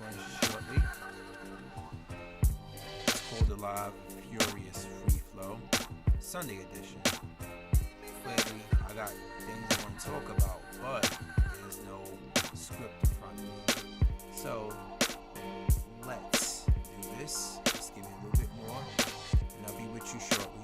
launch shortly. It's called the Live Fury-Ous Free Flow Sunday edition. Clearly, I got things I want to talk about, but there's no script in front of me. So, let's do this. Just give me a little bit more, and I'll be with you shortly.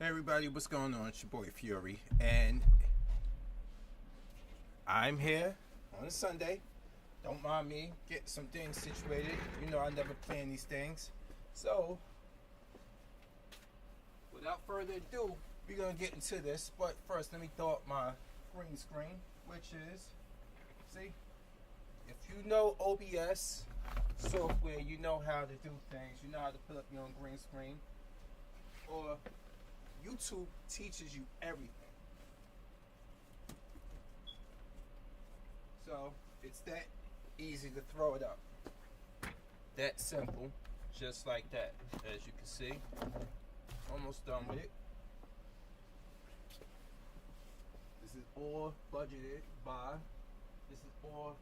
Hey everybody, what's going on? It's your boy Fury, and I'm here on a Sunday. Don't mind me getting some things situated. You know I never plan these things. So, without further ado, we're going to get into this. But first, let me throw up my green screen, which is, see, if you know OBS software, you know how to do things. You know how to put up your own green screen. Or YouTube teaches you everything. So it's that easy to throw it up. That simple, just like that. As you can see, almost done with it. This is all budgeted by. This is all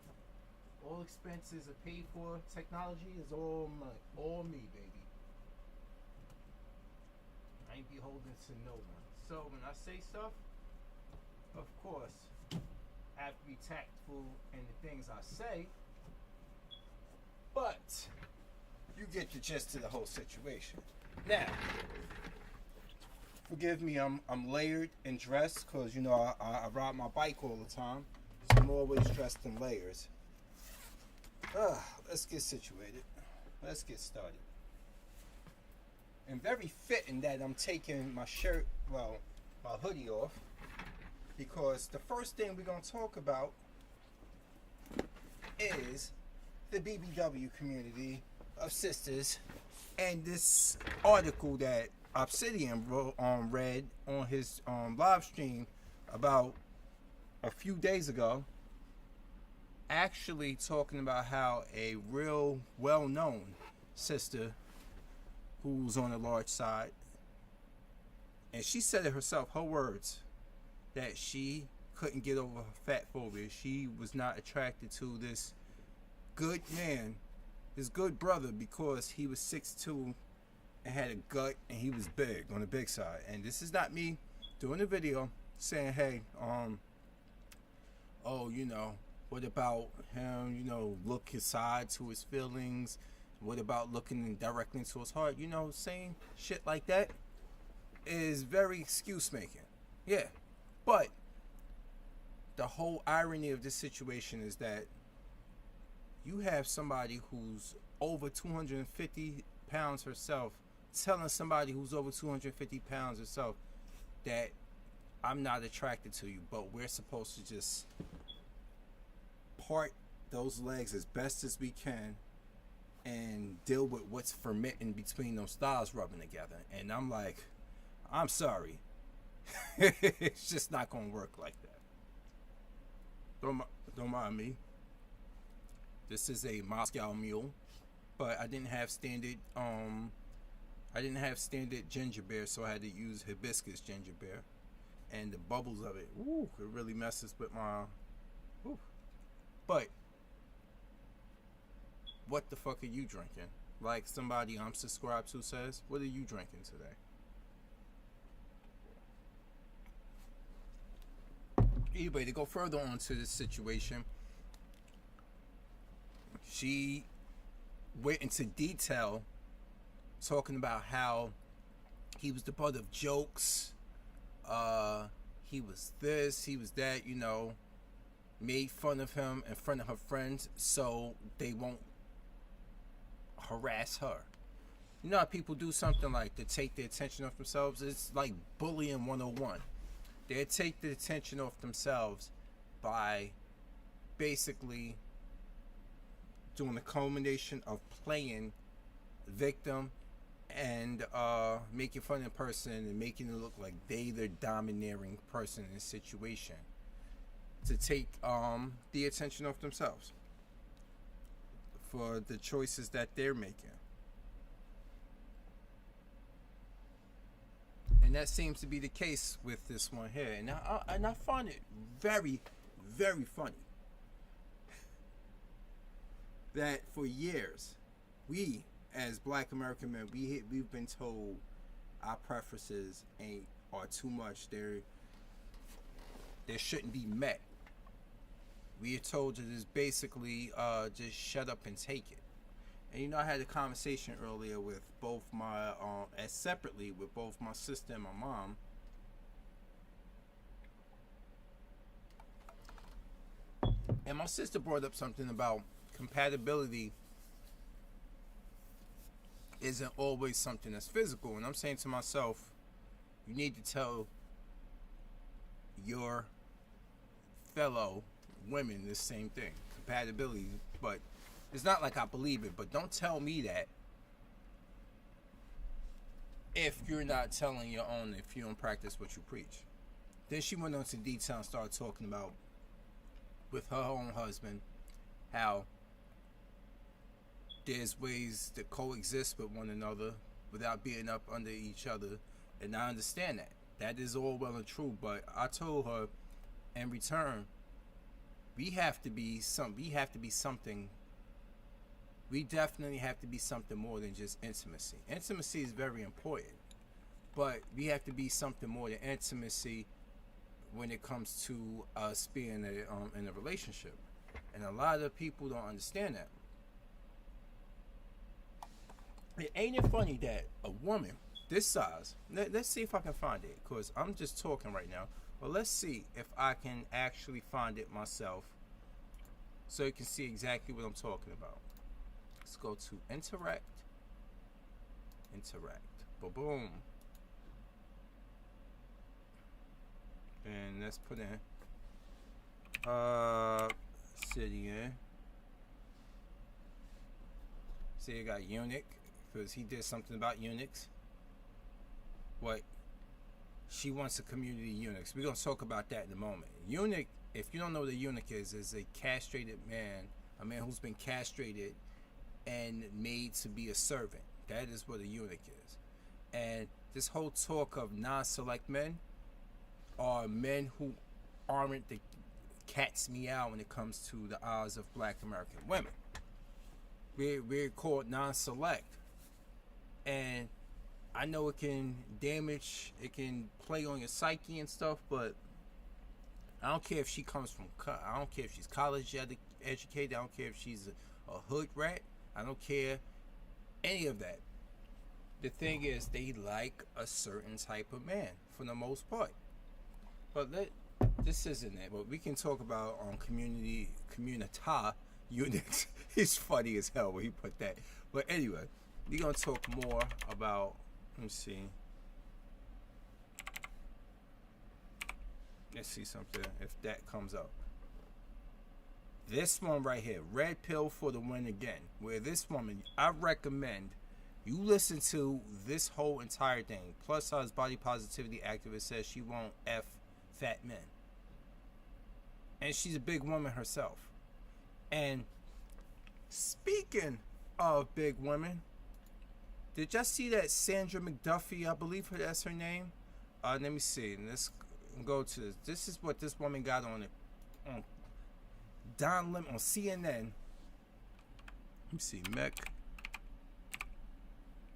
expenses are paid for. Technology is all money, all me, baby. I ain't beholden to no one. So when I say stuff, of course, I have to be tactful in the things I say, but you get the gist of the whole situation. Now, forgive me, I'm layered and dressed because you know I ride my bike all the time, so I'm always dressed in layers. Let's get situated. Let's get started. And very fitting that I'm taking my shirt, well, my hoodie off, because the first thing we're going to talk about is the BBW community of sisters and this article that Obsidian read on his live stream about a few days ago, actually talking about how a real well-known sister who's on the large side, and she said it herself, her words, that she couldn't get over her fat phobia. She was not attracted to this good man, his good brother, because he was 6'2" and had a gut and he was big on the big side. And this is not me doing a video saying, hey, oh, you know, what about him, you know, look aside to his feelings. What about looking directly into his heart? You know, saying shit like that is very excuse making. Yeah. But the whole irony of this situation is that you have somebody who's over 250 pounds herself telling somebody who's over 250 pounds herself that I'm not attracted to you, but we're supposed to just part those legs as best as we can and deal with what's fermenting between those thighs rubbing together. And I'm like, I'm sorry. It's just not going to work like that. Don't mind me. This is a Moscow mule, but I didn't have standard ginger beer, so I had to use hibiscus ginger beer. And the bubbles of it, ooh, it really messes with my, ooh. But what the fuck are you drinking? Like somebody I'm subscribed to says, what are you drinking today? Anyway, to go further on to this situation, she went into detail talking about how he was the butt of jokes, he was this, he was that, you know, made fun of him in front of her friends so they won't harass her. You know how people do something like to take the attention off themselves? It's like bullying 101. They take the attention off themselves by basically doing a culmination of playing victim and making fun of the person and making it look like they the domineering person in the situation to take the attention off themselves for the choices that they're making. And that seems to be the case with this one here. And I find it very, very funny that for years, we as Black American men, we've been told our preferences are too much. They shouldn't be met. We are told to just basically just shut up and take it. And you know, I had a conversation earlier with both my, as separately with both my sister and my mom. And my sister brought up something about compatibility isn't always something that's physical. And I'm saying to myself, you need to tell your fellow women the same thing. Compatibility, but it's not like I believe it, but don't tell me that if you're not telling your own, if you don't practice what you preach. Then she went into detail and started talking about with her own husband how there's ways to coexist with one another without being up under each other. And I understand that. That is all well and true, but I told her in return, we definitely have to be something more than just intimacy. Intimacy is very important, but we have to be something more than intimacy when it comes to us being in a relationship. And a lot of people don't understand that. Ain't it funny that a woman this size, let's see if I can find it, because I'm just talking right now, but let's see if I can actually find it myself so you can see exactly what I'm talking about. Let's go to interact, boom, and let's put in city in. See, you got eunuch, because he did something about eunuchs. What she wants a community of eunuchs. We're gonna talk about that in a moment. Eunuch, if you don't know what a eunuch is a castrated man, a man who's been castrated and made to be a servant. That is what a eunuch is. And this whole talk of non-select men are men who aren't the cat's meow when it comes to the eyes of black American women. We're called non-select. And I know it can damage, it can play on your psyche and stuff, but I don't care if she comes from, I don't care if she's college educated, I don't care if she's a hood rat, I don't care any of that. The thing is, they like a certain type of man for the most part. But this isn't it. But we can talk about community eunuchs. It's funny as hell when he put that. But anyway, we're gonna talk more about. Let me see. Let's see something if that comes up. This one right here, red pill for the win again. Where this woman, I recommend you listen to this whole entire thing. Plus size body positivity activist says she won't F fat men. And she's a big woman herself. And speaking of big women, did y'all see that Sandra McDuffie, I believe that's her name? Let me see. Let's go to this. This is what this woman got on Don Lemon on CNN. Let me see.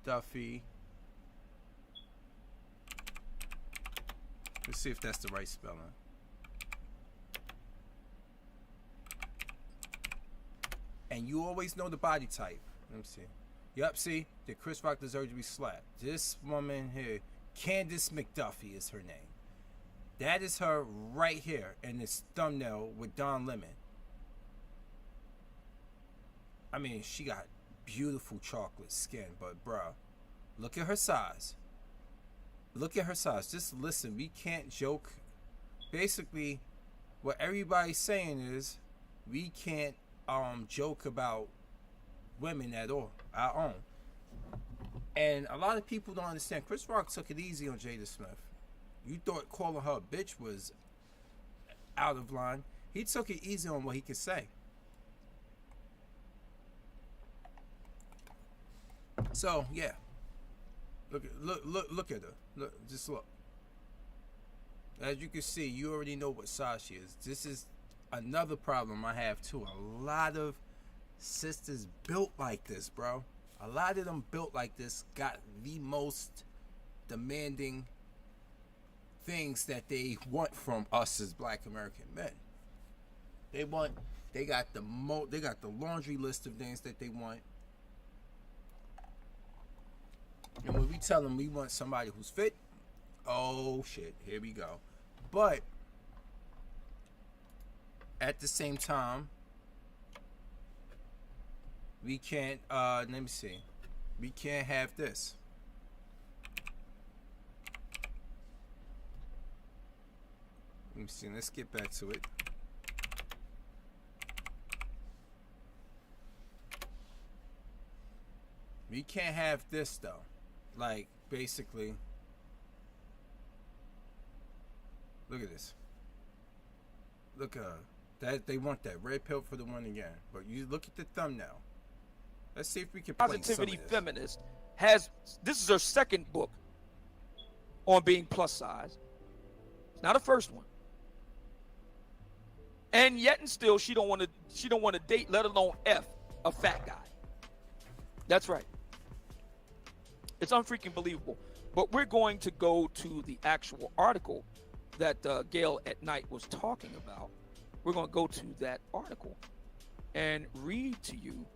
McDuffie. Let's see if that's the right spelling. And you always know the body type. Let me see. Yup, see? That Chris Rock deserves to be slapped. This woman here, Candace McDuffie is her name. That is her right here in this thumbnail with Don Lemon. I mean, she got beautiful chocolate skin, but bruh, look at her size. Look at her size. Just listen, we can't joke. Basically, what everybody's saying is we can't joke about women at all, our own. And a lot of people don't understand. Chris Rock took it easy on Jada Smith. You thought calling her a bitch was out of line. He took it easy on what he could say. So yeah, look at her. Just look. As you can see, you already know what size she is. This is another problem I have too. A lot of sisters built like this, bro. A lot of them built like this got the most demanding things that they want from us as black American men. They got the laundry list of things that they want. And when we tell them we want somebody who's fit, oh shit, here we go. But at the same time, we can't, let me see, we can't have this. Let me see, let's get back to it. We can't have this though. Like, basically, look at this. Look that they want that red pill for the one again. But you look at the thumbnail. Let's see if we can play Positivity some of this. Feminist has, this is her second book on being plus size. It's not her first one. And yet and still she don't want to date, let alone F a fat guy. That's right. It's unfreaking believable. But we're going to go to the actual article that Gail at Night was talking about. We're going to go to that article and read to you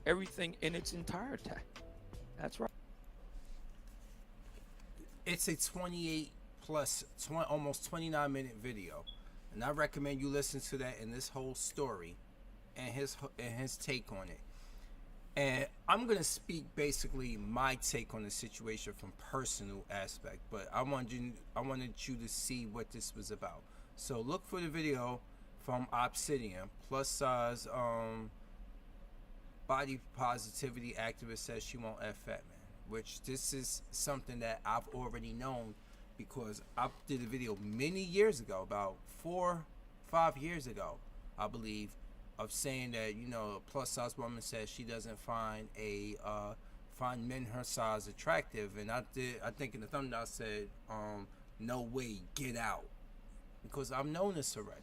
everything in its entirety. That's right. It's a 28 plus, almost 29-minute video. And I recommend you listen to that and this whole story and his take on it. And I'm going to speak basically my take on the situation from personal aspect, but I wanted you to see what this was about. So look for the video from Obsidian, plus size body positivity activist says she won't F fat man, which this is something that I've already known because I did a video many years ago, about 4-5 years ago, I believe, of saying that, you know, a plus size woman says she doesn't find men her size attractive, and I think in the thumbnail I said, no way, get out, because I've known this already.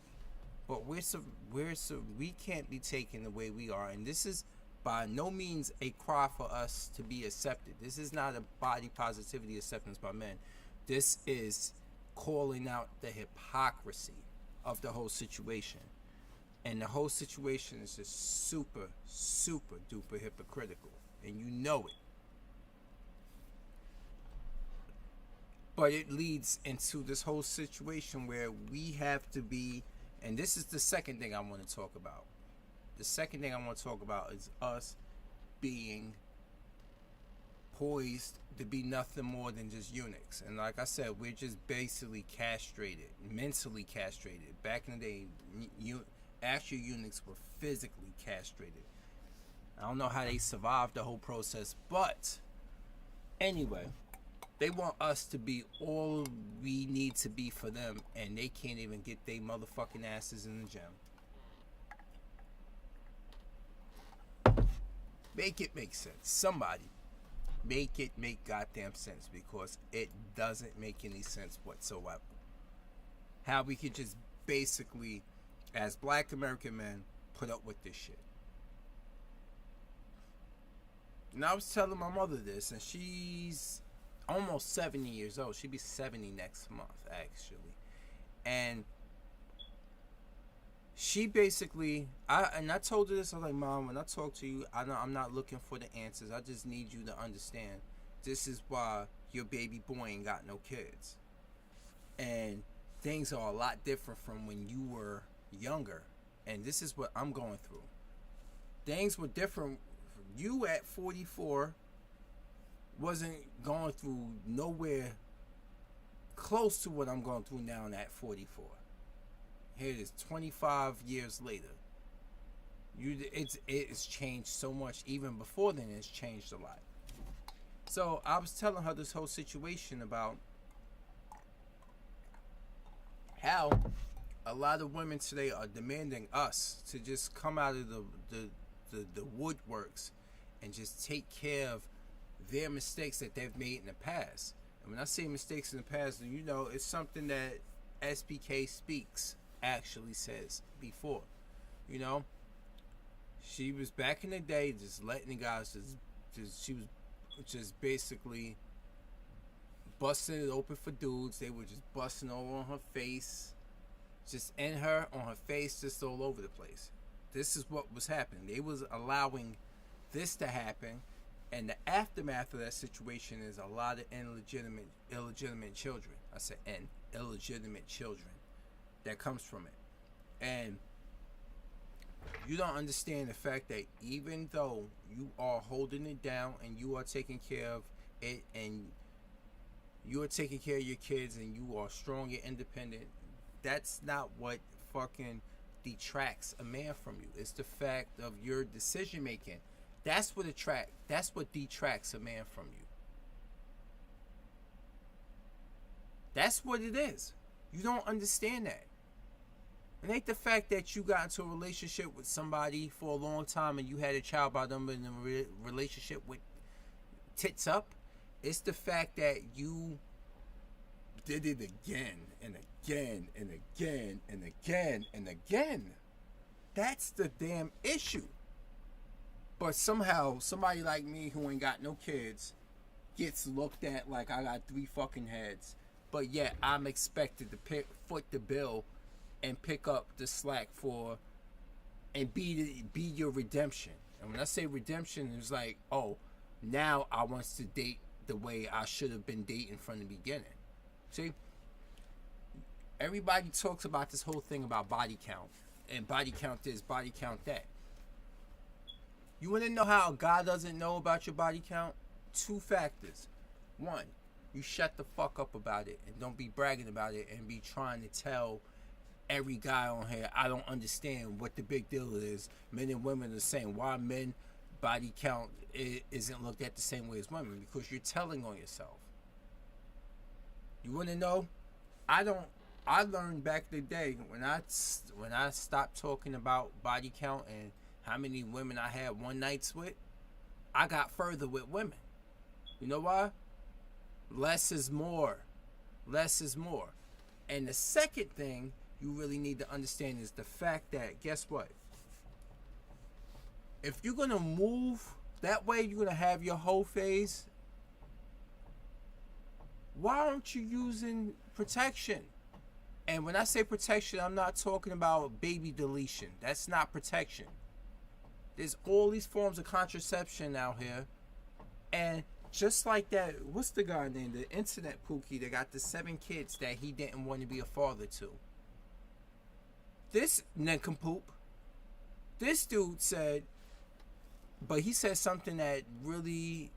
But we can't be taken the way we are, and this is by no means a cry for us to be accepted. This is not a body positivity acceptance by men. This is calling out the hypocrisy of the whole situation. And the whole situation is just super, super duper hypocritical. And you know it. But it leads into this whole situation where we have to be, and this is the second thing I want to talk about. The second thing I want to talk about is us being poised to be nothing more than just eunuchs. And like I said, we're just basically castrated, mentally castrated. Back in the day, actual eunuchs were physically castrated. I don't know how they survived the whole process, but anyway, they want us to be all we need to be for them, and they can't even get their motherfucking asses in the gym. Make it make sense. Somebody make it make goddamn sense, because it doesn't make any sense whatsoever. How we could just basically, as black American men, put up with this shit. And I was telling my mother this, and she's almost 70 years old. She'll be 70 next month, actually. And she basically, I told her this, I was like, Mom, when I talk to you, I'm not looking for the answers. I just need you to understand this is why your baby boy ain't got no kids. And things are a lot different from when you were younger. And this is what I'm going through. Things were different. You at 44 wasn't going through nowhere close to what I'm going through now at 44. Here it is, 25 years later. It's changed so much. Even before then, it's changed a lot. So I was telling her this whole situation about how a lot of women today are demanding us to just come out of the woodworks and just take care of their mistakes that they've made in the past. And when I say mistakes in the past, you know, it's something that SPK Speaks actually says before. You know, she was back in the day just letting the guys she was just basically busting it open for dudes. They were just busting over on her face, just on her face, just all over the place. This is what was happening. They was allowing this to happen, And the aftermath of that situation is a lot of illegitimate children. I said illegitimate children that comes from it. And you don't understand the fact that even though you are holding it down and you are taking care of it and you are taking care of your kids and you are strong and independent, that's not what fucking detracts a man from you. It's the fact of your decision making. That's what detracts a man from you. That's what it is. You don't understand that. It ain't the fact that you got into a relationship with somebody for a long time and you had a child by them in a relationship with tits up. It's the fact that you did it again and again and again and again and again. That's the damn issue. But somehow, somebody like me who ain't got no kids gets looked at like I got 3 fucking heads. But yet, I'm expected to foot the bill and pick up the slack for and be your redemption. And when I say redemption, it's like, oh, now I want to date the way I should have been dating from the beginning. See, everybody talks about this whole thing about body count and body count this, body count that. You want to know how a guy doesn't know about your body count? 2 factors. 1, you shut the fuck up about it and don't be bragging about it and be trying to tell every guy on here, I don't understand what the big deal is. Men and women are saying why men body count isn't looked at the same way as women, because you're telling on yourself. You want to know? I learned back in the day when I stopped talking about body count and how many women I had one nights with, I got further with women. You know why? Less is more. Less is more. And the second thing you really need to understand is the fact that, guess what? If you're going to move that way, you're going to have your whole phase. Why aren't you using protection? And when I say protection, I'm not talking about baby deletion. That's not protection. There's all these forms of contraception out here. And just like that, what's the guy named? The internet pookie that got the 7 kids that he didn't want to be a father to. This nincompoop, this dude said, but he said something that really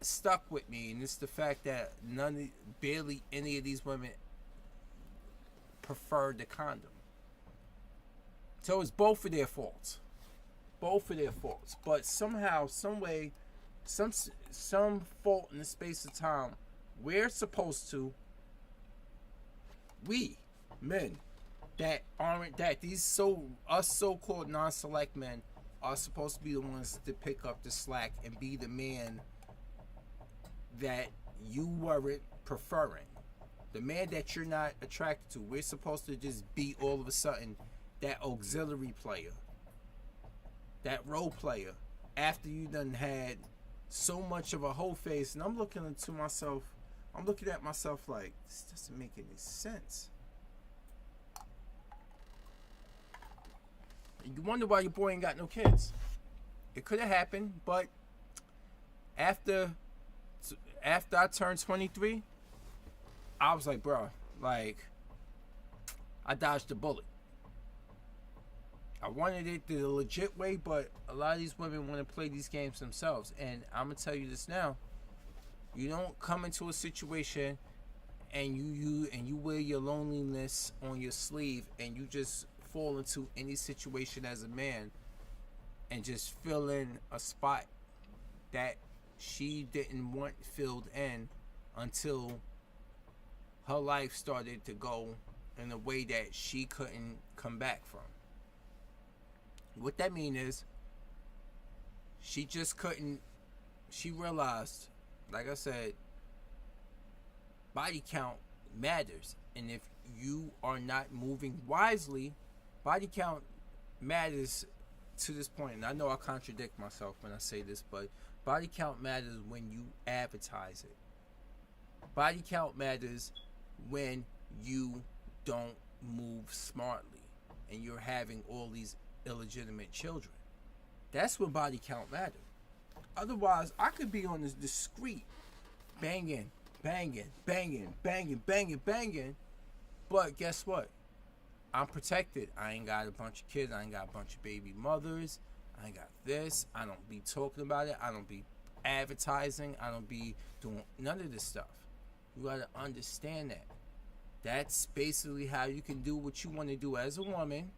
stuck with me, and it's the fact that barely any of these women prefer the condom. So it's both of their faults. Both of their faults. But somehow, some way, some fault in the space of time, we're supposed to, we, men, these so-called non-select men are supposed to be the ones to pick up the slack and be the man that you weren't preferring. The man that you're not attracted to. We're supposed to just be all of a sudden that auxiliary player, that role player, after you done had so much of a whole face. And I'm looking at myself like, this doesn't make any sense. You wonder why your boy ain't got no kids. It could have happened, but after I turned 23, I was like, bro, like, I dodged a bullet. I wanted it the legit way, but a lot of these women want to play these games themselves. And I'm gonna tell you this now: you don't come into a situation and you wear your loneliness on your sleeve and you just fall into any situation as a man and just fill in a spot that she didn't want filled in until her life started to go in a way that she couldn't come back from. What that mean is she just couldn't, she realized, like I said, body count matters. And if you are not moving wisely, body count matters to this point. And I know I contradict myself when I say this, but body count matters when you advertise it. Body count matters when you don't move smartly and you're having all these illegitimate children. That's when body count matters. Otherwise, I could be on this discreet banging, banging, banging, banging, banging, banging. But guess what? I'm protected. I ain't got a bunch of kids. I ain't got a bunch of baby mothers. I ain't got this. I don't be talking about it. I don't be advertising. I don't be doing none of this stuff. You gotta understand that. That's basically how you can do what you want to do as a woman.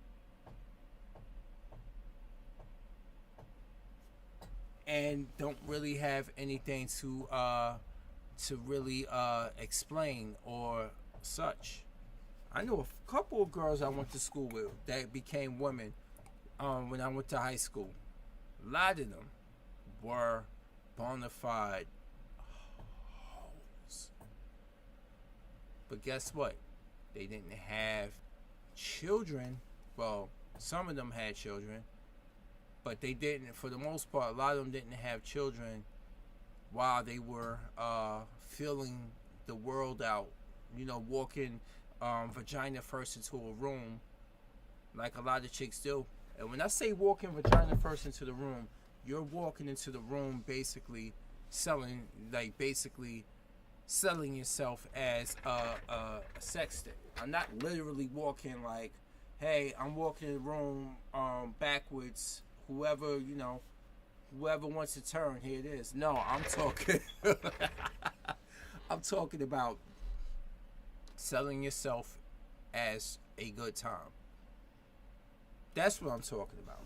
And don't really have anything to really explain or such. I know a couple of girls I went to school with that became women when I went to high school. A lot of them were bona fide hoes. But guess what? They didn't have children. Well, some of them had children. But they didn't, for the most part, a lot of them didn't have children while they were filling the world out. You know, walking vagina first into a room like a lot of chicks do. And when I say walking vagina first into the room, you're walking into the room basically selling yourself as a sex stick. I'm not literally walking like, hey, I'm walking in the room backwards. Whoever wants to turn, here it is. No, I'm talking I'm talking about selling yourself as a good time. That's what I'm talking about.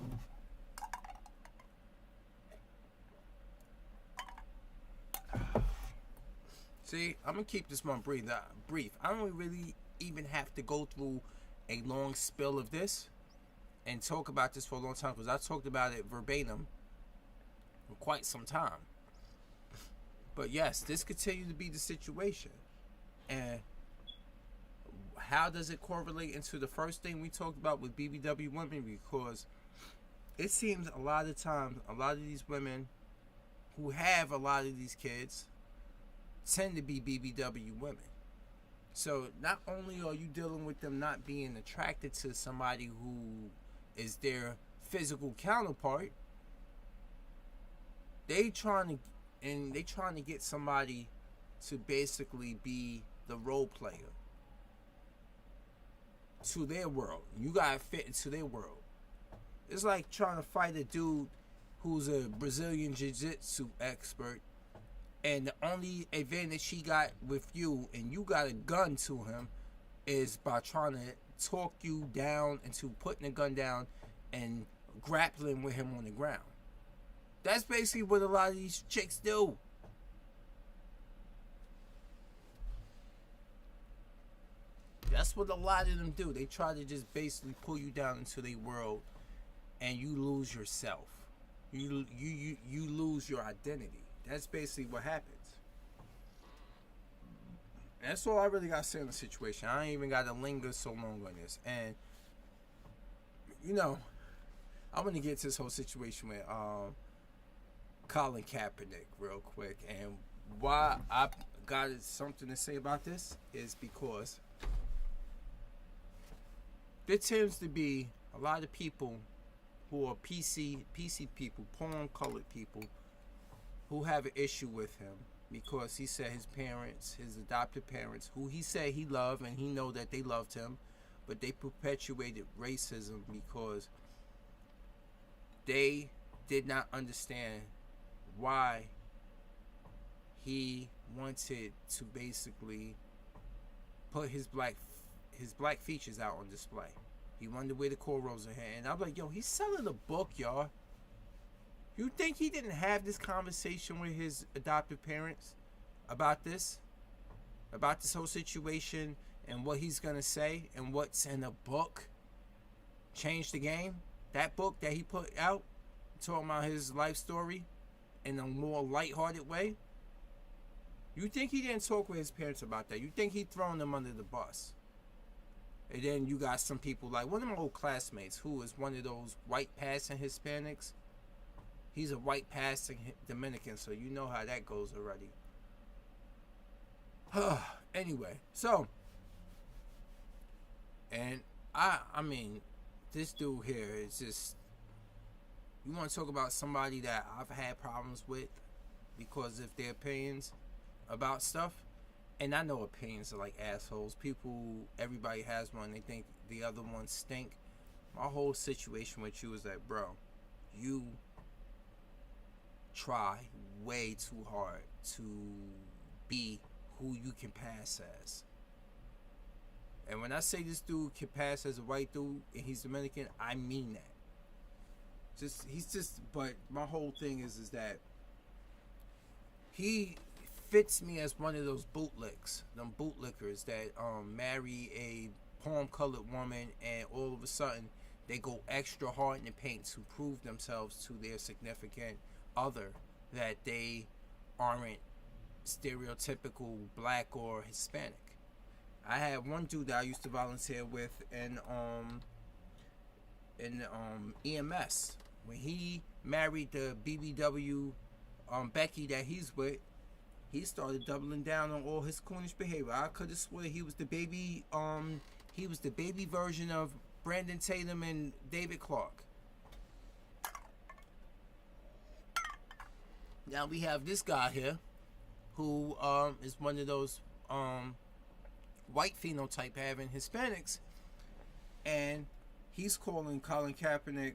See, I'm gonna keep this one brief. I don't really even have to go through a long spill of this and talk about this for a long time, because I talked about it verbatim for quite some time. But yes, this continues to be the situation. And how does it correlate into the first thing we talked about with BBW women? Because it seems a lot of times, a lot of these women who have a lot of these kids tend to be BBW women. So not only are you dealing with them not being attracted to somebody who is their physical counterpart, they trying to get somebody to basically be the role player to their world. You gotta fit into their world. It's like trying to fight a dude who's a Brazilian jiu-jitsu expert, and the only advantage he got with you, and you got a gun to him, is by trying to talk you down into putting the gun down and grappling with him on the ground. That's basically what a lot of these chicks do. That's what a lot of them do. They try to just basically pull you down into their world, and you lose yourself. You lose your identity. That's basically what happens. And that's all I really got to say on the situation. I ain't even got to linger so long on this. And, I'm going to get to this whole situation with Colin Kaepernick real quick. And why I got something to say about this is because there tends to be a lot of people who are PC people, porn colored people, who have an issue with him because he said his parents, his adopted parents, who he said he loved and he know that they loved him, but they perpetuated racism because they did not understand why he wanted to basically put his black features out on display. He wanted to wear the cornrows in hair, and I'm like, yo, he's selling a book, y'all. You think he didn't have this conversation with his adoptive parents about this whole situation and what he's gonna say and what's in the book? Change the game. That book that he put out, talking about his life story in a more lighthearted way. You think he didn't talk with his parents about that? You think he thrown them under the bus? And then you got some people like one of my old classmates who is one of those white passing Hispanics. He's a white passing Dominican, so you know how that goes already. Anyway, so, and I mean, this dude here is just, You want to talk about somebody that I've had problems with because of their opinions about stuff? And I know opinions are like assholes. People, everybody has one. They think the other ones stink. My whole situation with you is that, bro, you try way too hard to be who you can pass as. And when I say this dude can pass as a white dude and he's Dominican, I mean that. But my whole thing is that he fits me as one of those bootlicks, them bootlickers that marry a palm-colored woman and all of a sudden they go extra hard in the paint to prove themselves to their significant other that they aren't stereotypical black or Hispanic. I had one dude that I used to volunteer with in EMS. When he married the BBW Becky that he's with, he started doubling down on all his coonish behavior. I could have sworn he was the baby version of Brandon Tatum and David Clark. Now we have this guy here who is one of those white phenotype having Hispanics, and he's calling Colin Kaepernick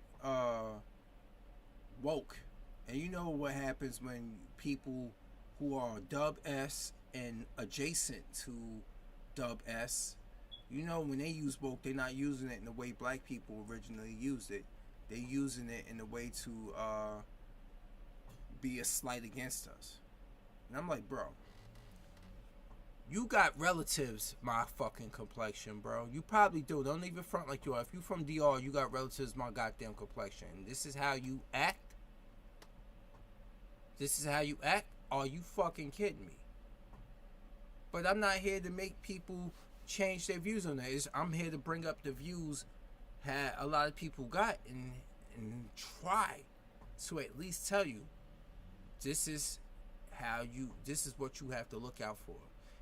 woke. And you know what happens when people who are Dub S and adjacent to Dub S, you know, when they use woke, they're not using it in the way black people originally used it. They're using it in a way to be a slight against us. And I'm like, bro, you got relatives my fucking complexion, bro. You probably do. Don't even front like you are. If you from DR, you got relatives my goddamn complexion. This is how you act? This is how you act? Are you fucking kidding me? But I'm not here to make people change their views on that. I'm here to bring up the views that a lot of people got and try to at least tell you this is what you have to look out for.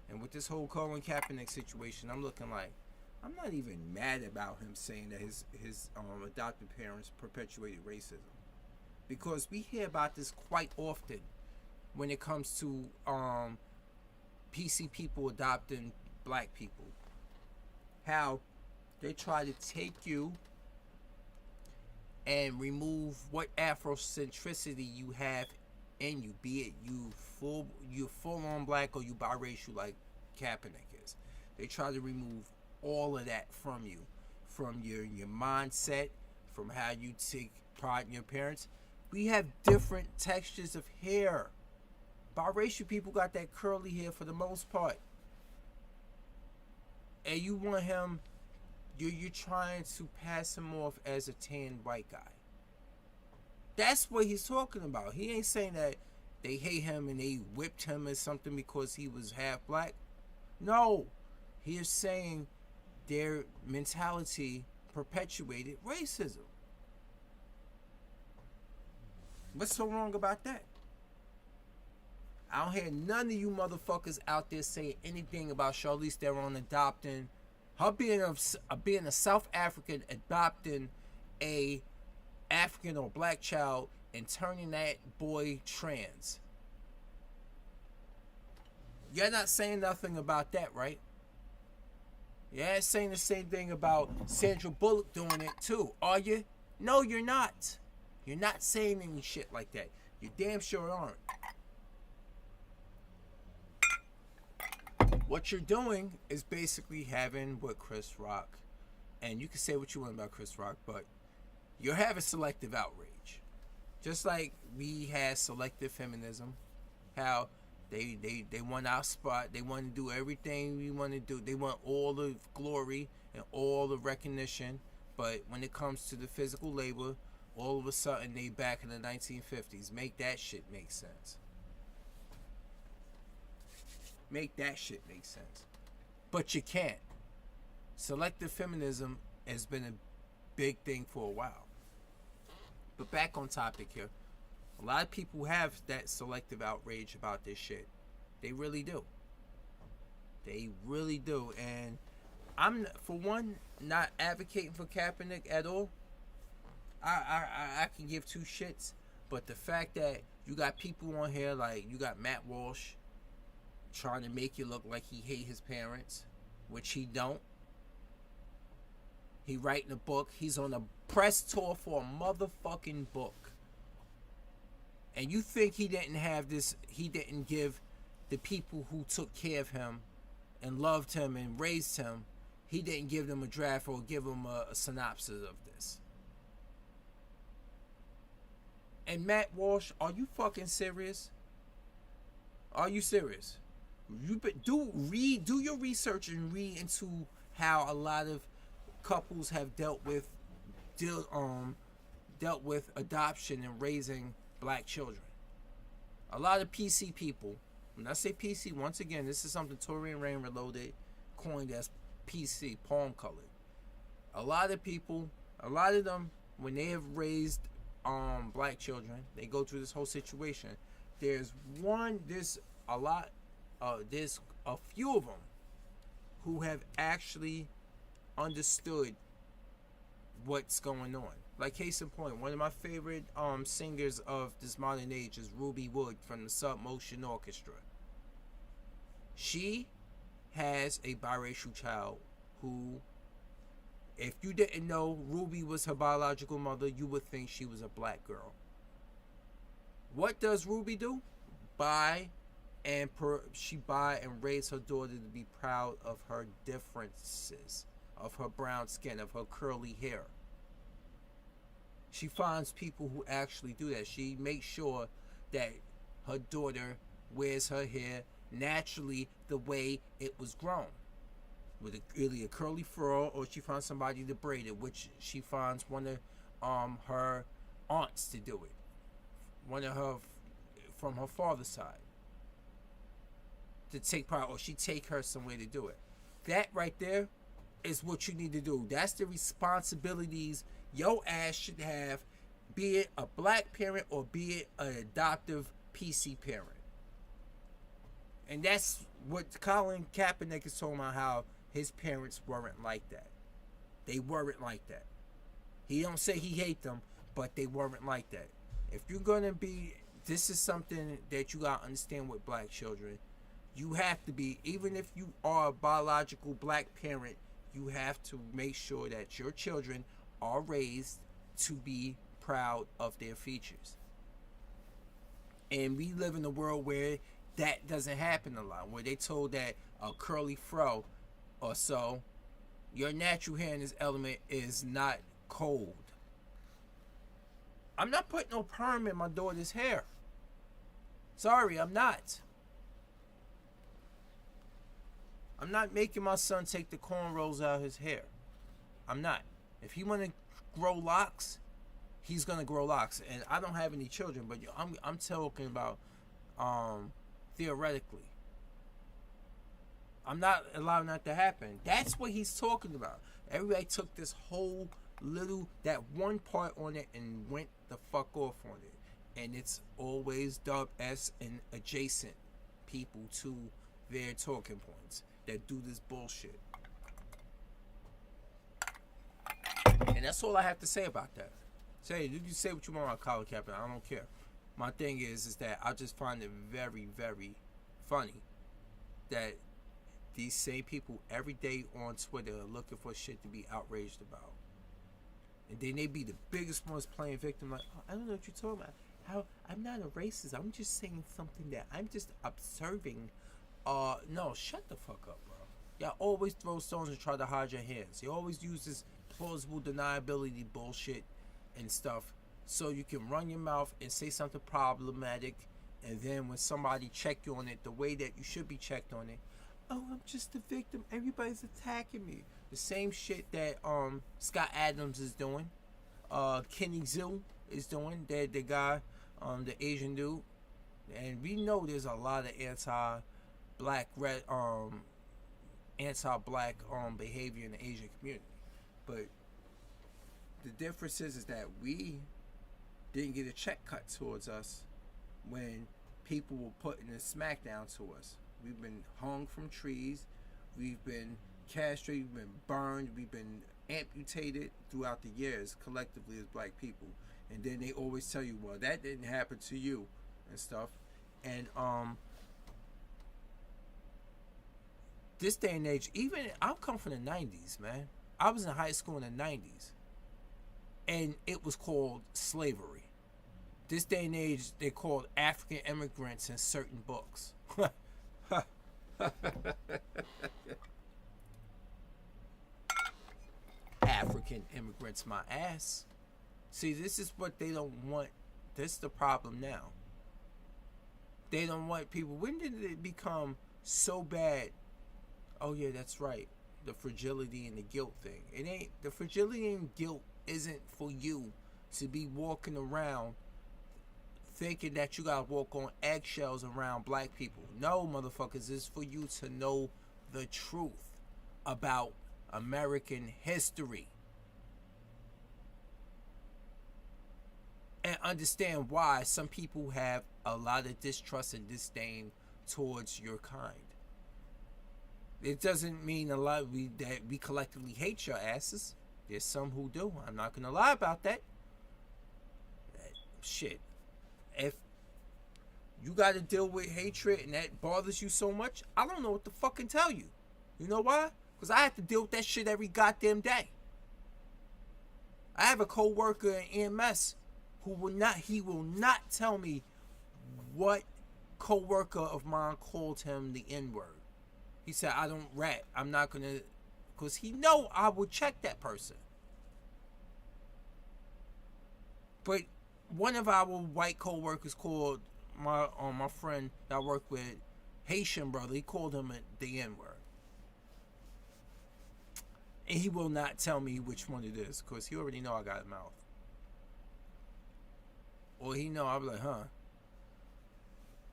And with this whole Colin Kaepernick situation, I'm looking like, I'm not even mad about him saying that his adopted parents perpetuated racism. Because we hear about this quite often when it comes to PC people adopting black people. How they try to take you and remove what Afrocentricity you have in you, be it you're full on black or you biracial like Kaepernick is. They try to remove all of that from you, from your mindset, from how you take pride in your parents. We have different textures of hair. Biracial people got that curly hair for the most part. And you want him, you're trying to pass him off as a tan white guy. That's what he's talking about. He ain't saying that they hate him and they whipped him or something because he was half black. No. He is saying their mentality perpetuated racism. What's so wrong about that? I don't hear none of you motherfuckers out there saying anything about Charlize Theron adopting, her being a South African adopting a African or black child and turning that boy trans. You're not saying nothing about that, right? You're saying the same thing about Sandra Bullock doing it too, are you? No, you're not. You're not saying any shit like that. You damn sure aren't. What you're doing is basically having what Chris Rock, and you can say what you want about Chris Rock, but you're having selective outrage. Just like we had selective feminism, how they want our spot, they want to do everything we want to do, they want all the glory and all the recognition, but when it comes to the physical labor, all of a sudden they back in the 1950s. Make that shit make sense. Make that shit make sense. But you can't. Selective feminism has been a big thing for a while. But back on topic here. A lot of people have that selective outrage about this shit. They really do. They really do. And I'm, for one, not advocating for Kaepernick at all. I can give two shits, but the fact that you got people on here like you got Matt Walsh trying to make you look like he hate his parents, which he don't. He writing a book. He's on a press tour for a motherfucking book. And you think he didn't have this, he didn't give the people who took care of him and loved him and raised him, he didn't give them a draft or give them a synopsis of this. And Matt Walsh, are you fucking serious? Are you serious? You do your research and read into how a lot of couples have dealt with adoption and raising black children. A lot of PC people, when I say PC, once again, this is something Torian Rain Reloaded coined as PC, palm colored. A lot of them, when they have raised black children, they go through this whole situation. There's a few of them who have actually understood what's going on. Like case in point, one of my favorite singers of this modern age is Ruby Wood from the Submotion Orchestra. She has a biracial child who, if you didn't know Ruby was her biological mother, you would think she was a black girl. What does Ruby do? She raise her daughter to be proud of her differences, of her brown skin, of her curly hair. She finds people who actually do that. She makes sure that her daughter wears her hair naturally the way it was grown, with either a curly furrow, or she finds somebody to braid it, which she finds one of her aunts to do it, one of her from her father's side, to take part, or she take her somewhere to do it. That right there is what you need to do. That's the responsibilities your ass should have, be it a black parent or be it an adoptive PC parent. And that's what Colin Kaepernick is talking about, how his parents weren't like that. They weren't like that. He don't say he hate them, but they weren't like that. If you're gonna be, this is something that you gotta understand with black children. You have to be, even if you are a biological black parent, you have to make sure that your children are raised to be proud of their features. And we live in a world where that doesn't happen a lot, where they told that a curly fro or so, your natural hair in this element is not cold. I'm not putting no perm in my daughter's hair. Sorry, I'm not. I'm not making my son take the cornrows out of his hair. I'm not. If he want to grow locks, he's gonna grow locks. And I don't have any children, but I'm talking about theoretically. I'm not allowing that to happen. That's what he's talking about. Everybody took this whole that one part on it and went the fuck off on it. And it's always dubbed as an adjacent people to their talking points that do this bullshit. And that's all I have to say about that. You can say what you want about Colin Kaepernick. I don't care. My thing is that I just find it very, very funny that these same people every day on Twitter are looking for shit to be outraged about. And then they be the biggest ones playing victim, like, oh, I don't know what you're talking about. How I'm not a racist. I'm just saying something that I'm just observing. No, shut the fuck up, bro. Y'all always throw stones and try to hide your hands. You always use this plausible deniability bullshit and stuff so you can run your mouth and say something problematic, and then when somebody check you on it the way that you should be checked on it, oh, I'm just a victim, everybody's attacking me. The same shit that Scott Adams is doing, Kenny Zoo is doing, the guy, the Asian dude. And we know there's a lot of anti-black behavior in the Asian community. But the difference is that we didn't get a check cut towards us when people were putting a smackdown to us. We've been hung from trees. We've been castrated, we've been burned, we've been amputated throughout the years collectively as black people. And then they always tell you, well, that didn't happen to you and stuff. And this day and age, even I'm coming from the 90s, man. I was in high school in the 90s. And it was called slavery. This day and age, they called African immigrants in certain books. African immigrants, my ass. See, this is what they don't want. This is the problem now. They don't want people. When did it become so bad? Oh yeah, that's right. The fragility and the guilt thing. It ain't. The fragility and guilt isn't for you to be walking around thinking that you gotta walk on eggshells around black people. No, motherfuckers, it's for you to know the truth about American history. And understand why some people have a lot of distrust and disdain towards your kind. It doesn't mean a lot that we collectively hate your asses. There's some who do. I'm not gonna lie about that. Shit. If you gotta deal with hatred and that bothers you so much, I don't know what to fucking tell you. You know why? Because I have to deal with that shit every goddamn day. I have a co-worker in EMS who will not tell me what co-worker of mine called him the N-word. He said, I don't rat. I'm not going to, because he know I will check that person. But one of our white co-workers called my friend that I work with, Haitian brother, he called him the N-word. And he will not tell me which one it is, because he already know I got a mouth. Or he know, I'll be like, huh?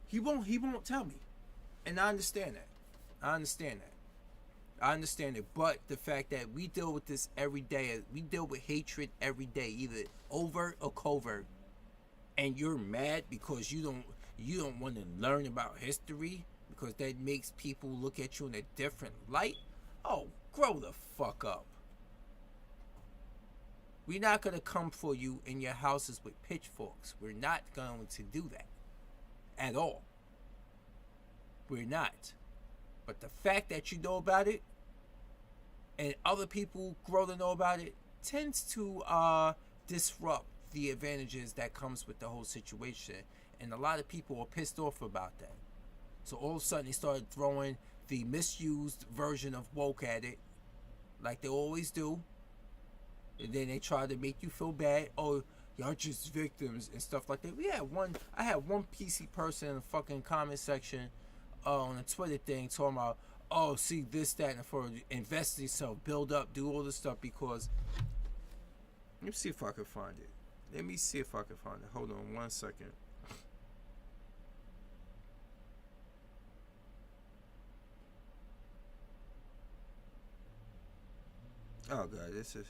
He won't tell me. And I understand that. I understand it. But the fact that we deal with this every day, we deal with hatred every day, either overt or covert. And you're mad because you don't want to learn about history, because that makes people look at you in a different light. Oh, grow the fuck up. We're not going to come for you in your houses with pitchforks. We're not going to do that. At all. We're not. But the fact that you know about it, and other people grow to know about it, tends to disrupt the advantages that comes with the whole situation. And a lot of people are pissed off about that. So all of a sudden they started throwing the misused version of woke at it, like they always do. And then they try to make you feel bad. Oh, y'all just victims and stuff like that. I had one PC person in the fucking comment section on the Twitter thing talking about, oh, see this, that, and for invest in yourself, build up, do all this stuff, because let me see if I can find it. Hold on 1 second. Oh god, this is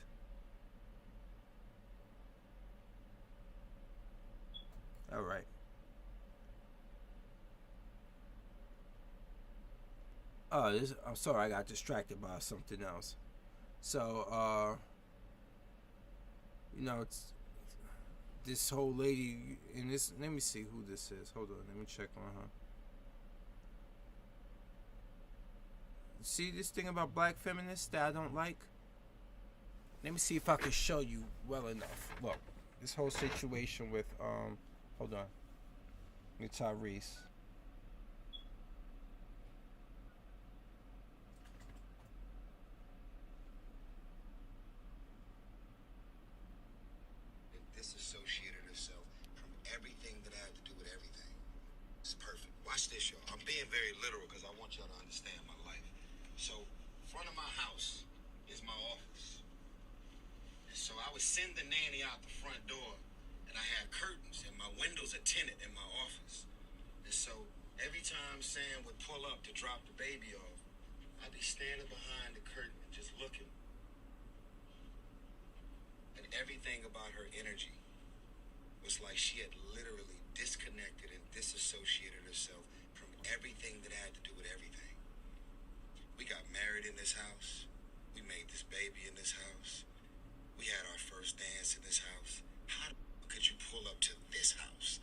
all right. Oh, I'm sorry, I got distracted by something else. So, it's this whole lady in this. Let me see who this is. Hold on, let me check on her. See this thing about black feminists that I don't like? Let me see if I can show you well enough. Look, this whole situation with hold on, with Tyrese. Disassociated herself from everything that had to do with everything. It's perfect. Watch this, y'all. I'm being very literal because I want y'all to understand my life. So, front of my house is my office. So I would send the nanny out the front door, and I had curtains, and my windows are tinted in my office. And so every time Sam would pull up to drop the baby off, I'd be standing behind the curtain and just looking. And everything about her energy was like she had literally disconnected and disassociated herself from everything that had to do with everything. We got married married in this house. We made this baby in this house. We had our first dance in this house. How the could you pull up to this house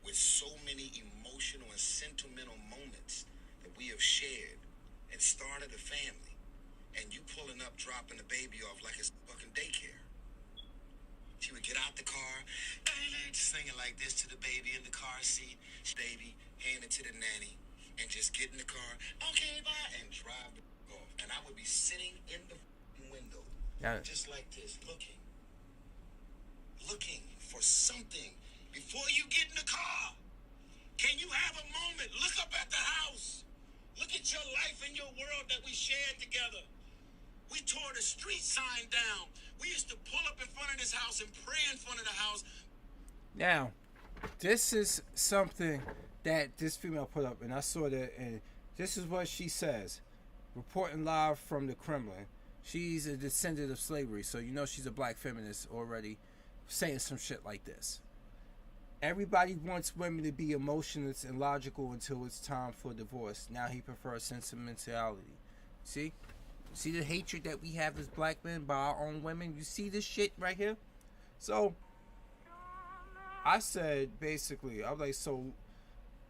with so many emotional and sentimental moments that we have shared and started a family, and you pulling up, dropping the baby off like it's fucking daycare? She would get out the car, singing like this to the baby in the car seat. Baby, hand it to the nanny, and just get in the car, okay, bye, and drive the off. And I would be sitting in the window, just like this, looking for something before you get in the car. Can you have a moment? Look up at the house. Look at your life and your world that we shared together. We tore the street sign down. We used to pull up in front of this house and pray in front of the house. Now, this is something that this female put up, and I saw that, and this is what she says. Reporting live from the Kremlin. She's a descendant of slavery, so you know she's a black feminist already, saying some shit like this. Everybody wants women to be emotionless and logical until it's time for divorce. Now he prefers sentimentality. See? See the hatred that we have as black men by our own women? You see this shit right here? So, I said, basically, I was like, so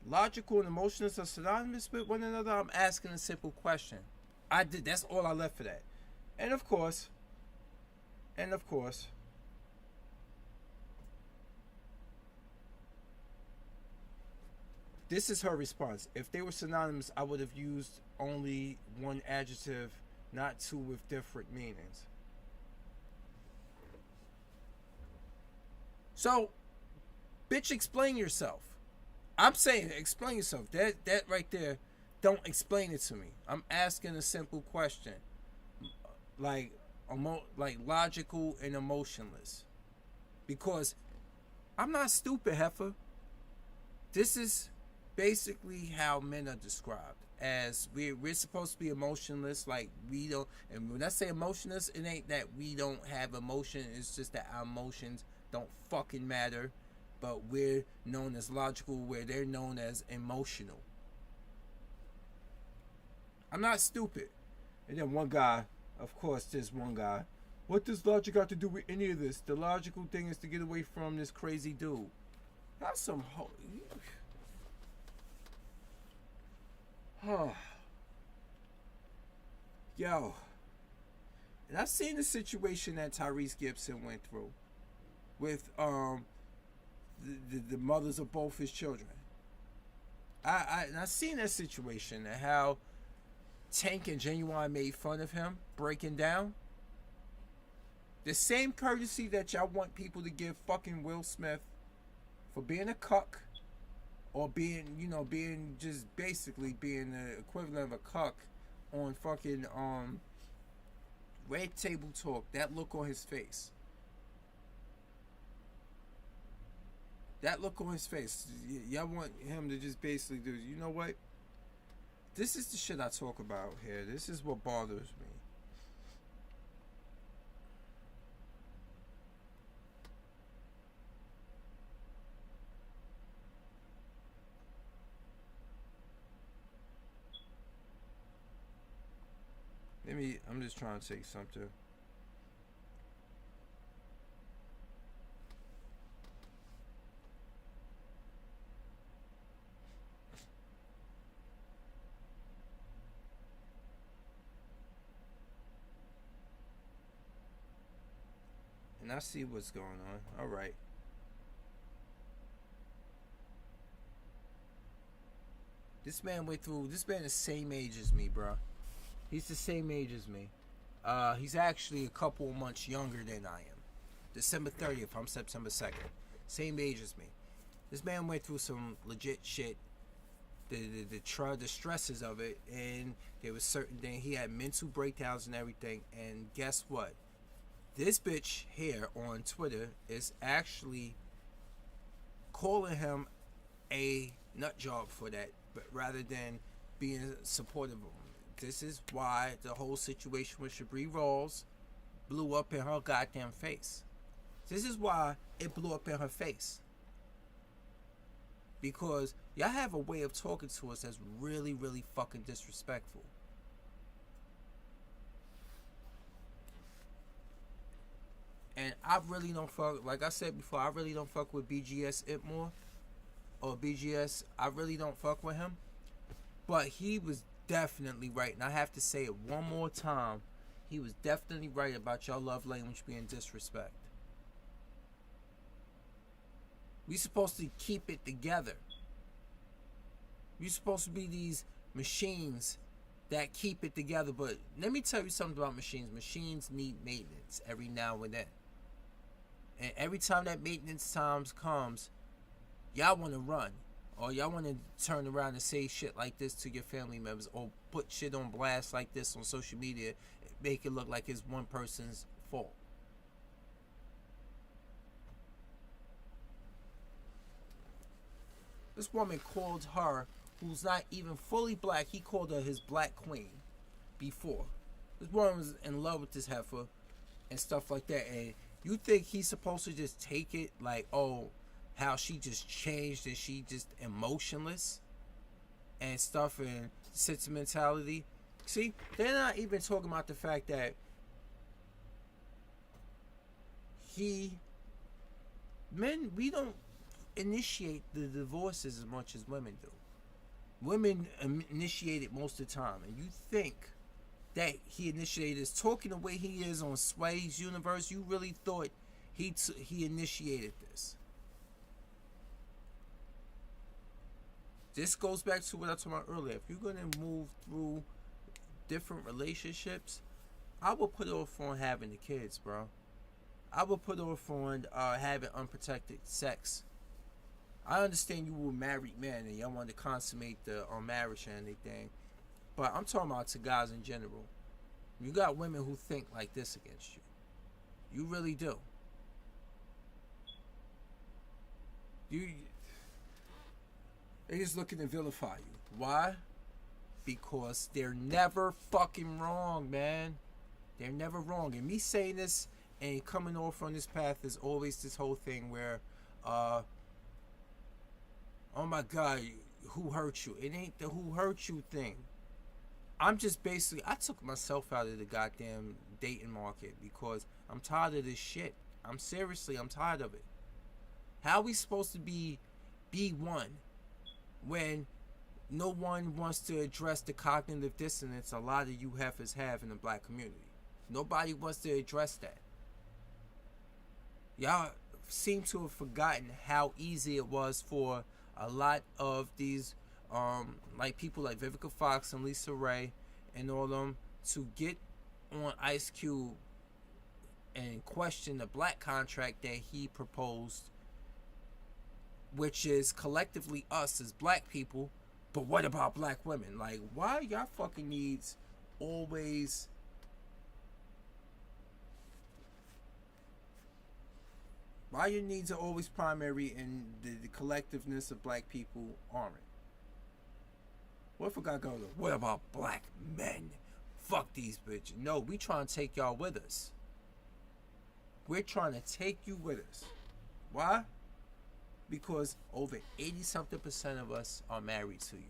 logical and emotionless are synonymous with one another? I'm asking a simple question. I did. That's all I left for that. And of course, this is her response. If they were synonymous, I would have used only one adjective, not two with different meanings. So, bitch, explain yourself. I'm saying, explain yourself. That right there, don't explain it to me. I'm asking a simple question. Like logical and emotionless. Because I'm not stupid, heifer. This is basically how men are described. As we're supposed to be emotionless, like we don't, and when I say emotionless, it ain't that we don't have emotion, it's just that our emotions don't fucking matter, but we're known as logical where they're known as emotional. I'm not stupid. And then one guy, of course, there's one guy, what does logic got to do with any of this? The logical thing is to get away from this crazy dude. That's some Yo. And I've seen the situation that Tyrese Gibson went through with the mothers of both his children. I've seen that situation and how Tank and Genuine made fun of him breaking down. The same courtesy that y'all want people to give fucking Will Smith for being a cuck, or being just basically being the equivalent of a cuck on fucking Red Table Talk. That look on his face. That look on his face. Y'all want him to just basically do, you know what? This is the shit I talk about here. This is what bothers me. I'm just trying to say something. And I see what's going on. Alright. This man the same age as me, bro. He's the same age as me. He's actually a couple of months younger than I am. December 30th, I'm September 2nd. Same age as me. This man went through some legit shit. The stresses of it, and there was certain things. He had mental breakdowns and everything, and guess what? This bitch here on Twitter is actually calling him a nut job for that, but rather than being supportive of him. This is why the whole situation with Shabri Rawls blew up in her goddamn face. This is why it blew up in her face. Because y'all have a way of talking to us that's really, really fucking disrespectful. And I really don't fuck, like I said before, I really don't fuck with BGS Itmore. Or BGS, I really don't fuck with him. But he was definitely right. And I have to say it one more time. He was definitely right about your love language being disrespect. We supposed to keep it together. We supposed to be these machines that keep it together. But let me tell you something about machines. Machines need maintenance every now and then. And every time that maintenance times comes, y'all want to run. Or y'all want to turn around and say shit like this to your family members. Or put shit on blast like this on social media. Make it look like it's one person's fault. This woman called her, who's not even fully black, he called her his black queen before. This woman was in love with this heifer and stuff like that. And you think he's supposed to just take it like, oh, how she just changed and she just emotionless and stuff and sentimentality? See, they're not even talking about the fact that men, we don't initiate the divorces as much as women do. Women initiate it most of the time, and you think that he initiated this. Talking the way he is on Sway's universe, you really thought he initiated this. This goes back to what I talked about earlier. If you're gonna move through different relationships, I would put off on having the kids, bro. I would put off on having unprotected sex. I understand you were a married man and y'all wanted to consummate the marriage and anything, but I'm talking about to guys in general. You got women who think like this against you. You really do. They just looking to vilify you. Why? Because they're never fucking wrong, man. They're never wrong. And me saying this and coming off on this path is always this whole thing where, oh my God, who hurt you? It ain't the who hurt you thing. I'm just basically, I took myself out of the goddamn dating market because I'm tired of this shit. I'm tired of it. How are we supposed to be one when no one wants to address the cognitive dissonance a lot of you heifers have in the black community? Nobody wants to address that. Y'all seem to have forgotten how easy it was for a lot of these like people like Vivica Fox and Lisa Ray and all them to get on Ice Cube and question the black contract that he proposed, which is collectively us as black people. But what about black women? Like, why y'all fucking needs always why your needs are always primary and the collectiveness of black people aren't? What if a guy goes, what about black men? Fuck these bitches. No, we trying to take y'all with us. We're trying to take you with us. Why? Because over 80-something% of us are married to you.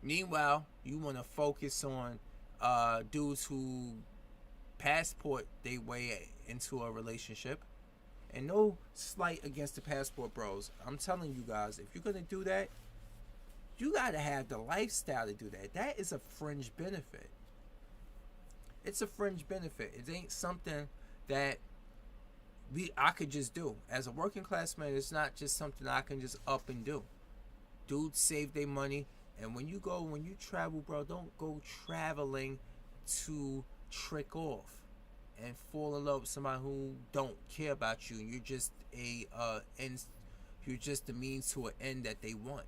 Meanwhile, you want to focus on dudes who passport their way into a relationship. And no slight against the passport bros. I'm telling you guys, if you're going to do that, you got to have the lifestyle to do that. That is a fringe benefit. It's a fringe benefit. It ain't something that I could just do. As a working class man, it's not just something I can just up and do. Dudes save their money. And when you travel, bro, don't go traveling to trick off and fall in love with somebody who don't care about you. You're just you're just the means to an end that they want.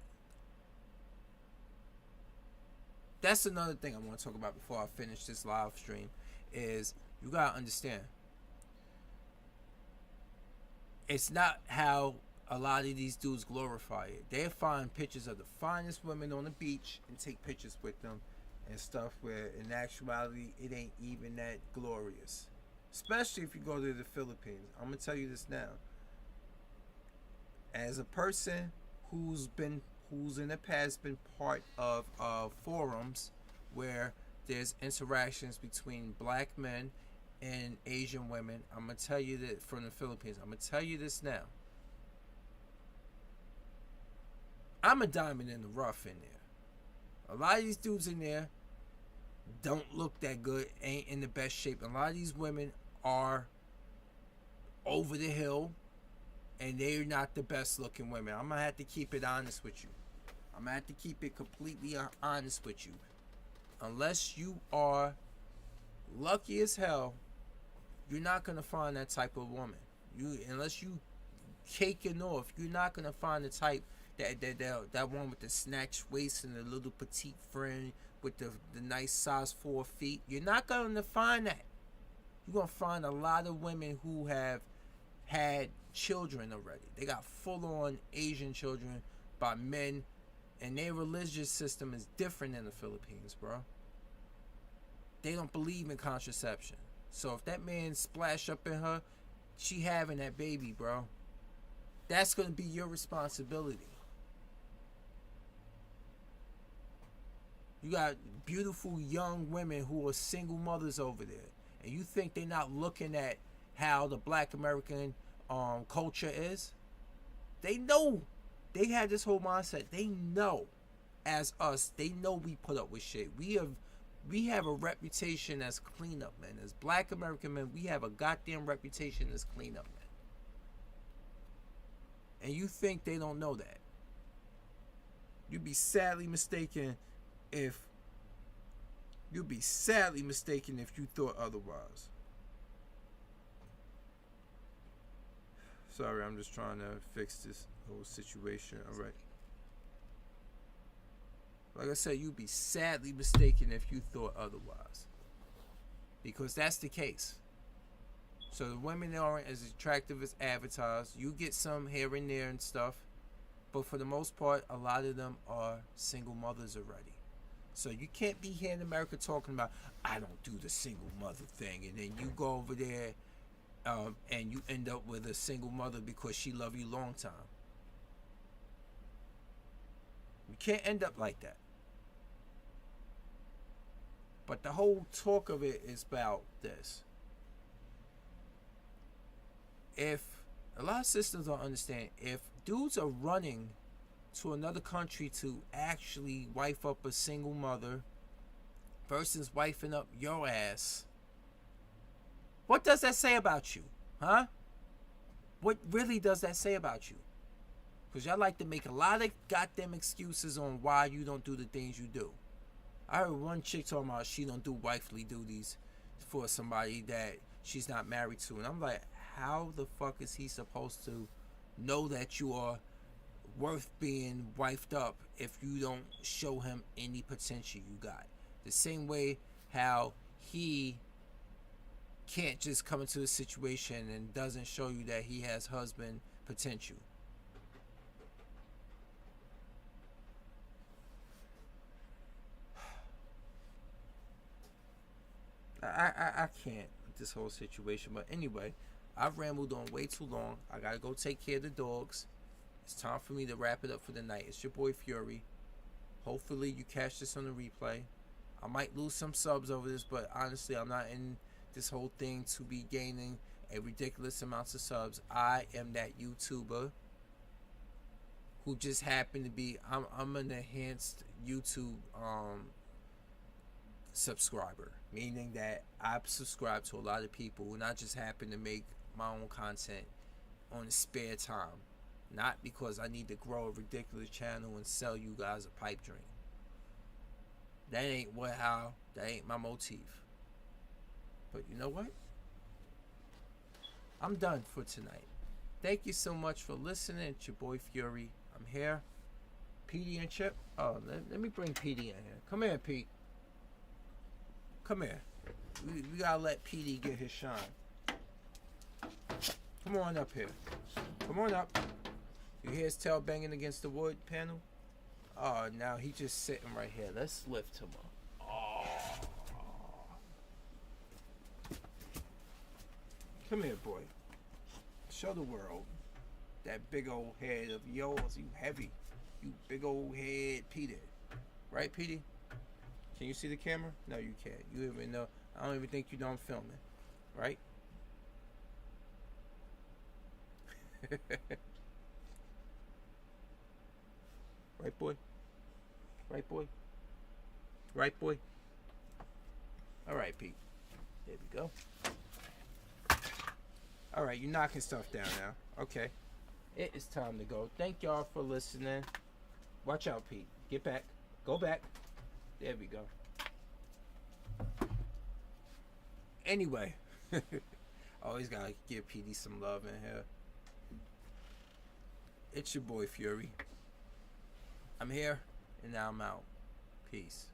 That's another thing I want to talk about before I finish this live stream is you gotta understand. It's not how a lot of these dudes glorify it. They find pictures of the finest women on the beach and take pictures with them and stuff where in actuality it ain't even that glorious. Especially if you go to the Philippines. I'm gonna tell you this now. As a person who's been who's in the past been part of forums where there's interactions between black men and Asian women. I'm gonna tell you that from the Philippines. I'm gonna tell you this now. I'm a diamond in the rough in there. A lot of these dudes in there don't look that good, ain't in the best shape. A lot of these women are over the hill, and they're not the best looking women. I'm gonna have to keep it honest with you. I'm gonna have to keep it completely honest with you. Unless you are lucky as hell, you're not gonna find that type of woman. Unless you caking off, you're not gonna find the type that one with the snatched waist and the little petite friend with the nice size 4 feet. You're not gonna find that. You're gonna find a lot of women who have had children already. They got full-on Asian children by men, and their religious system is different in the Philippines, bro. They don't believe in contraception. So if that man splash up in her, she having that baby, bro. That's gonna be your responsibility. You got beautiful young women who are single mothers over there, and you think they're not looking at how the black American culture is? They know. They had this whole mindset. They know, as us, they know we put up with shit. We have a reputation as cleanup men. As black American men, we have a goddamn reputation as cleanup men. And you think they don't know that? You'd be sadly mistaken if you thought otherwise. Sorry, I'm just trying to fix this whole situation. All right. Like I said, you'd be sadly mistaken if you thought otherwise, because that's the case. So the women aren't as attractive as advertised. You get some here and there and stuff, but for the most part, a lot of them are single mothers already. So you can't be here in America talking about, I don't do the single mother thing, and then you go over there and you end up with a single mother because she love you long time. You can't end up like that. But the whole talk of it is about this. If a lot of sisters don't understand, if dudes are running to another country to actually wife up a single mother versus wifing up your ass, what does that say about you? Huh? What really does that say about you? Because y'all like to make a lot of goddamn excuses on why you don't do the things you do. I heard one chick talking about she don't do wifely duties for somebody that she's not married to. And I'm like, how the fuck is he supposed to know that you are worth being wifed up if you don't show him any potential you got? The same way how he can't just come into a situation and doesn't show you that he has husband potential. I can't with this whole situation. But anyway, I've rambled on way too long. I gotta go take care of the dogs. It's time for me to wrap it up for the night. It's your boy Fury. Hopefully you catch this on the replay. I might lose some subs over this, but honestly, I'm not in this whole thing to be gaining a ridiculous amount of subs. I am that YouTuber who just happened to be, I'm an enhanced YouTube subscriber, meaning that I subscribe to a lot of people and I just happen to make my own content on the spare time, not because I need to grow a ridiculous channel and sell you guys a pipe dream. That ain't that ain't my motif. But you know what? I'm done for tonight. Thank you so much for listening. It's your boy Fury. I'm here. Petey and Chip. Oh, let me bring Petey in here. Come here, Pete. Come here. We gotta let Petey get his shine. Come on up here. Come on up. You hear his tail banging against the wood panel? Oh, now he's just sitting right here. Let's lift him up. Oh. Come here, boy. Show the world. that big old head of yours. You heavy. You big old head, Peter. Right, Petey? Can you see the camera? No, you can't. You even know. I don't even think you know I'm filming. Right? Right, boy? Right, boy? Right, boy? All right, Pete. There we go. All right, you're knocking stuff down now. Okay. It is time to go. Thank y'all for listening. Watch out, Pete. Get back. Go back. There we go. Anyway. Always gotta give PD some love in here. It's your boy Fury. I'm here and now I'm out. Peace.